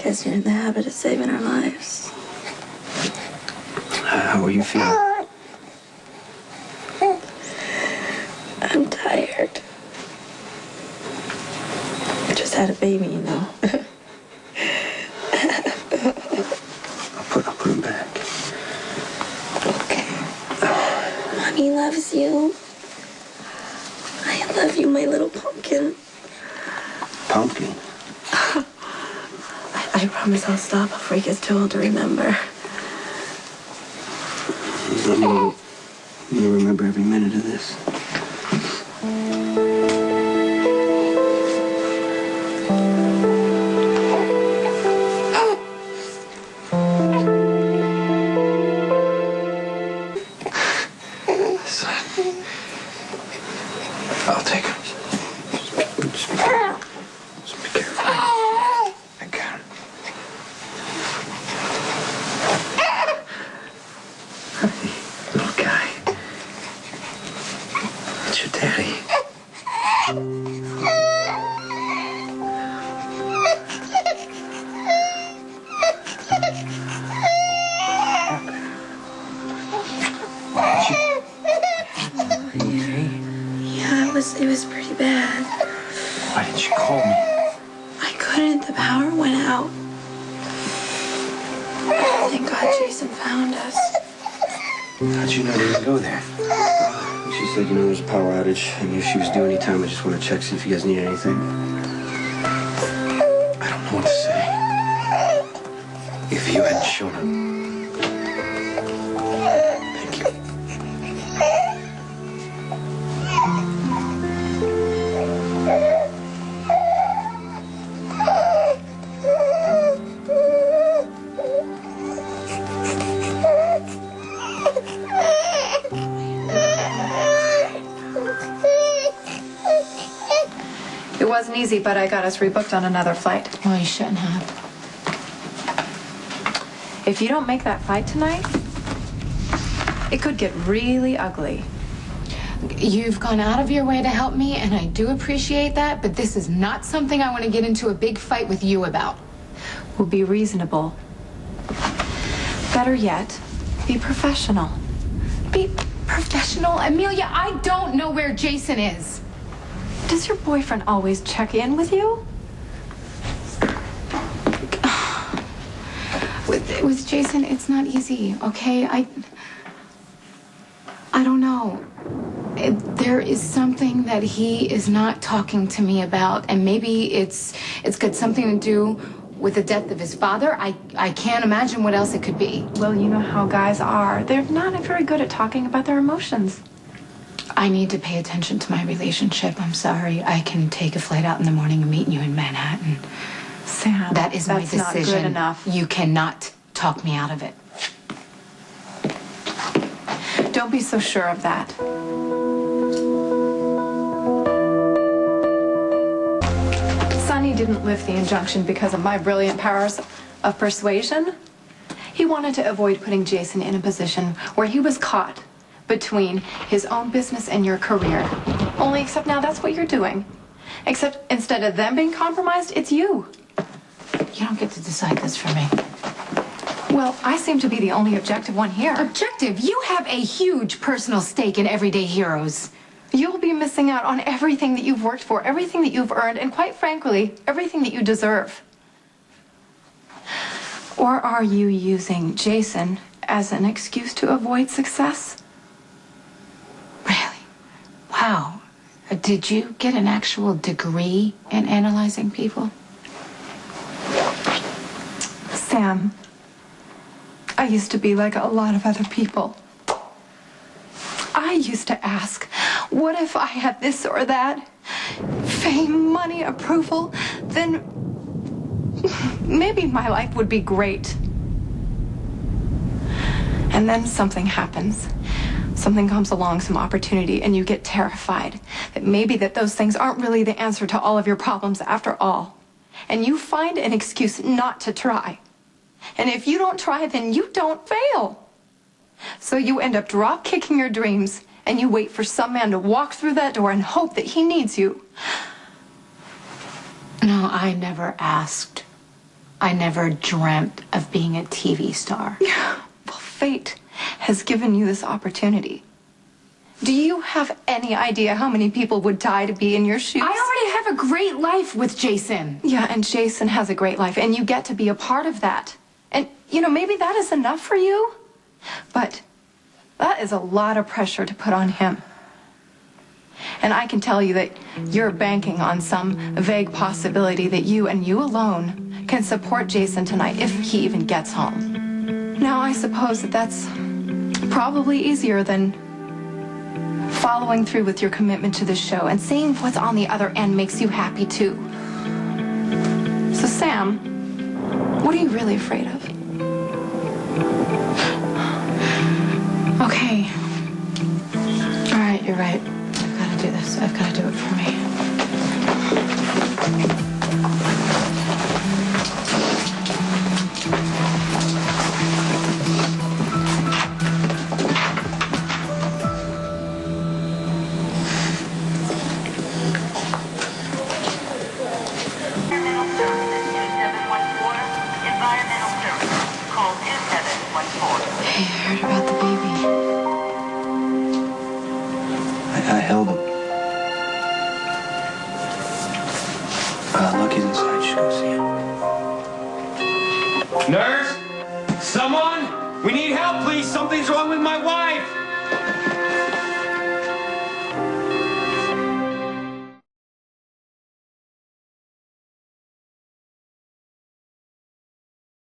Guess you're in the habit of saving our lives. How are you feeling? I'm tired. I just had a baby, you know. I'll put him back. Okay. Mommy loves you. I love you, my little pumpkin. Pumpkin? I promise I'll stop before he gets too old to remember. I'm gonna remember every minute of this. I'll take him. Just be careful. I got him. Hey, little guy. It's your daddy. It was pretty bad. Why didn't you call me? I couldn't. The power went out. Thank God Jason found us. How'd you know they would go there? She said, you know, there's a power outage. I knew she was due any time. I just want to check, see if you guys need anything. I don't know what to say. If you hadn't shown up. Thank you. It wasn't easy, but I got us rebooked on another flight. Well, you shouldn't have. If you don't make that flight tonight, it could get really ugly. You've gone out of your way to help me, and I do appreciate that, but this is not something I want to get into a big fight with you about. We'll be reasonable. Better yet, be professional. Be professional? Amelia, I don't know where Jason is. Does your boyfriend always check in with you? With Jason, it's not easy, okay? I don't know. There is something that he is not talking to me about, and maybe it's got something to do with the death of his father. I can't imagine what else it could be. Well, you know how guys are. They're not very good at talking about their emotions. I need to pay attention to my relationship. I'm sorry. I can take a flight out in the morning and meet you in Manhattan. Sam, that is my decision. That's not good enough. You cannot talk me out of it. Don't be so sure of that. Sonny didn't lift the injunction because of my brilliant powers of persuasion. He wanted to avoid putting Jason in a position where he was caught between his own business and your career. Only except now that's what you're doing. Except instead of them being compromised, it's you. You don't get to decide this for me. Well, I seem to be the only objective one here. Objective? You have a huge personal stake in Everyday Heroes. You'll be missing out on everything that you've worked for, everything that you've earned, and quite frankly, everything that you deserve. Or are you using Jason as an excuse to avoid success? Really? Wow. Did you get an actual degree in analyzing people? Sam, I used to be like a lot of other people. I used to ask, what if I had this or that? Fame, money, approval, then maybe my life would be great. And then something happens. Something comes along, some opportunity, and you get terrified that maybe that those things aren't really the answer to all of your problems after all. And you find an excuse not to try. And if you don't try, then you don't fail. So you end up drop-kicking your dreams, and you wait for some man to walk through that door and hope that he needs you. No, I never asked I never dreamt of being a TV star. Yeah, well, fate has given you this opportunity. Do you have any idea how many people would die to be in your shoes? I already have a great life with Jason. Yeah, and Jason has a great life, and you get to be a part of that. And, you know, maybe that is enough for you, but that is a lot of pressure to put on him. And I can tell you that you're banking on some vague possibility that you and you alone can support Jason tonight if he even gets home. Now, I suppose that that's probably easier than following through with your commitment to the show and seeing what's on the other end makes you happy too. So, Sam, what are you really afraid of? Okay. All right, you're right. I've got to do this. I've got to do it for me. Hey, I heard about the baby. I held him. Lucky's inside. You should go see him. Nurse? Someone? We need help, please. Something's wrong with my wife.